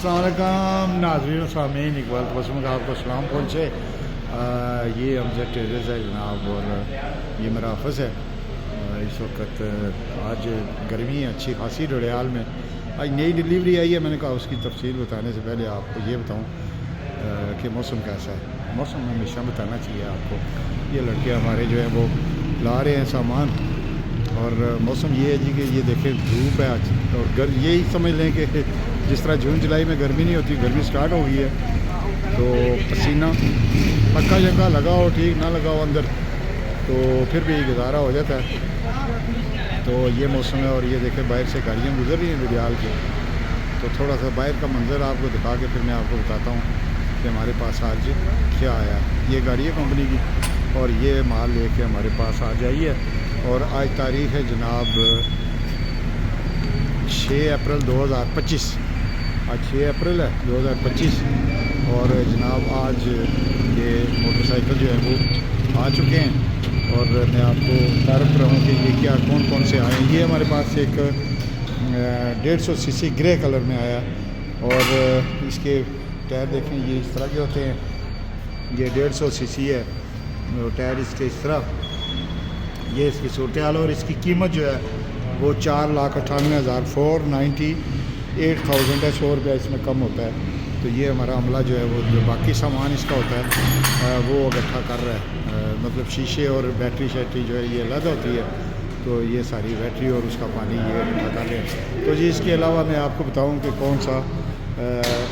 अस्सलाम नाज़रीन सामीन, इकबाल तबस्सुम का आपको सलाम पहुँचे। ये हमजा टेरेस है जनाब, और ये मेरा ऑफिस है। इस वक्त आज गर्मी है अच्छी खासी डोडियाल में। आज नई डिलीवरी आई है, मैंने कहा उसकी तफसील बताने से पहले आपको ये बताऊँ कि मौसम कैसा है। मौसम हमेशा बताना चाहिए आपको। ये लड़के हमारे जो है वो ला रहे हैं सामान, और मौसम ये है जी कि ये देखें धूप है आज, और यही समझ लें कि जिस तरह जून जुलाई में गर्मी नहीं होती, गर्मी स्टार्ट हो गई है। तो पसीना पक्का जगह लगा हो ठीक, ना लगा हो अंदर तो फिर भी गुजारा हो जाता है। तो ये मौसम है, और ये देखें बाहर से गाड़ियाँ गुजर रही हैं विडियाल की। तो थोड़ा सा बाहर का मंजर आपको दिखा के फिर मैं आपको बताता हूँ कि हमारे पास आज क्या आया। ये गाड़ी है कंपनी की, और ये माल लेके हमारे पास आ जाई है। और आज तारीख़ है जनाब 6 अप्रैल 2025। आज 6 अप्रैल है 2025, और जनाब आज ये मोटरसाइकिल जो है वो आ चुके हैं। और मैं आपको तारफ़ रहा हूँ कि ये क्या कौन कौन से आए हैं। ये हमारे पास एक 150 सीसी ग्रे कलर में आया, और इसके टायर देखें ये इस तरह के होते हैं। ये 150 सीसी है, टायर इसके इस तरह। ये इसकी सूरत हाल, और इसकी कीमत जो है वो 4,98,000 498,000 है। 100 रुपया इसमें कम होता है। तो ये हमारा अमला जो है वो जो बाकी सामान इसका होता है वो इकट्ठा कर रहा है। मतलब शीशे और बैटरी शैटरी जो है ये अलग होती है। तो ये सारी बैटरी और उसका पानी ये इकट्ठा कर रहे हैं। तो जी इसके अलावा मैं आपको बताऊं कि कौन सा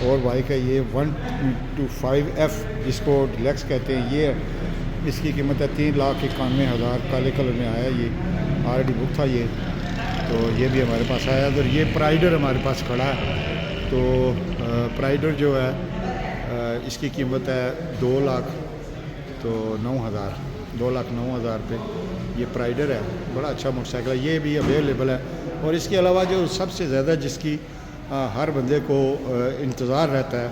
और बाइक है। ये 125F जिसको डिलक्स कहते हैं। ये इसकी कीमत है 3,91,000, काले कलर में आया। ये ऑलरेडी बुक था ये, तो ये भी हमारे पास आया। और ये प्राइडर हमारे पास खड़ा है। तो प्राइडर जो है इसकी कीमत है 2,09,000 2,09,000 पे ये प्राइडर है। बड़ा अच्छा मोटरसाइकिल है, ये भी अवेलेबल है। और इसके अलावा जो सबसे ज़्यादा जिसकी हर बंदे को इंतज़ार रहता है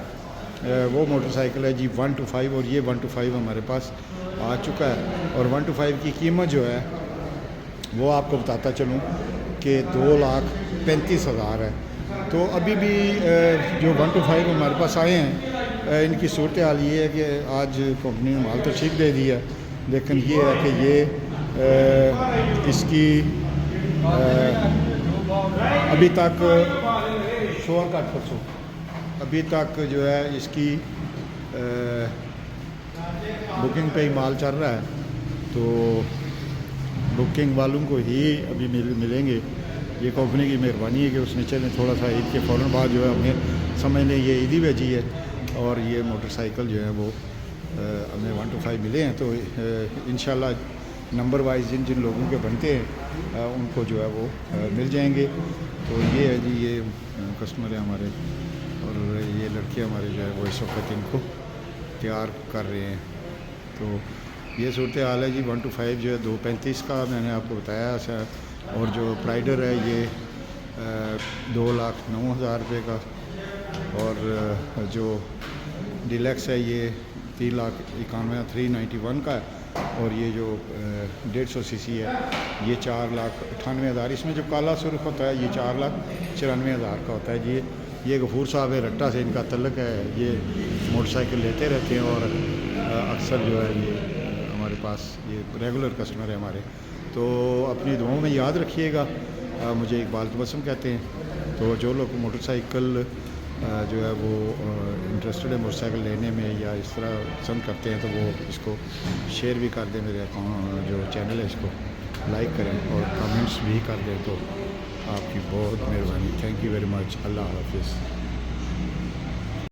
वो मोटरसाइकिल है जी 125, और ये 125 हमारे पास आ चुका है। और 125 की कीमत जो है वो आपको बताता चलूँ कि 2,35,000 है। तो अभी भी जो 125 हमारे पास आए हैं इनकी सूरत हाल ये है कि आज कंपनी ने माल तो ठीक दे दिया, लेकिन ये है कि ये इसकी अभी तक शोर का परसों अभी तक जो है इसकी बुकिंग पे ही माल चल रहा है। तो बुकिंग वालों को ही अभी मिलेंगे। ये कंपनी की मेहरबानी है कि उसने चले थोड़ा सा ईद के फ़ौरन बाद जो है हमें समझ लें ये ईदी भेजी है, और ये मोटरसाइकिल जो है वो हमें 125 मिले हैं। तो इंशाल्लाह नंबर वाइज जिन जिन लोगों के बनते हैं उनको जो है वो मिल जाएंगे। तो ये है जी, ये कस्टमर है हमारे, और ये लड़के हमारे जो है वो इस वक्त इनको तैयार कर रहे हैं। तो ये सूरत हाल है जी। 125 जो है 235 का मैंने आपको बताया। और जो प्राइडर है ये 2,09,000 रुपये का, और जो डिलक्स है ये 3,91,391 का है। और ये जो 150 सीसी है ये 4,98,000। इसमें जो काला सुर्ख होता है ये 4,94,000 का होता है जी। ये गफूर साहब है, रट्टा से इनका तल्लक है। ये मोटरसाइकिल लेते रहते हैं, और अक्सर जो है ये हमारे पास ये रेगुलर कस्टमर है हमारे। तो अपनी दुआओं में याद रखिएगा। मुझे इकबाल तबस्सुम कहते हैं। तो जो लोग मोटरसाइकिल जो है वो इंटरेस्टेड है मोटरसाइकिल लेने में या इस तरह पसंद करते हैं, तो वो इसको शेयर भी कर दें, मेरे अकाउंट जो चैनल है इसको लाइक करें और कमेंट्स भी कर दें। तो आपकी बहुत मेहरबानी। Thank you very much. अल्लाह हाफिज़।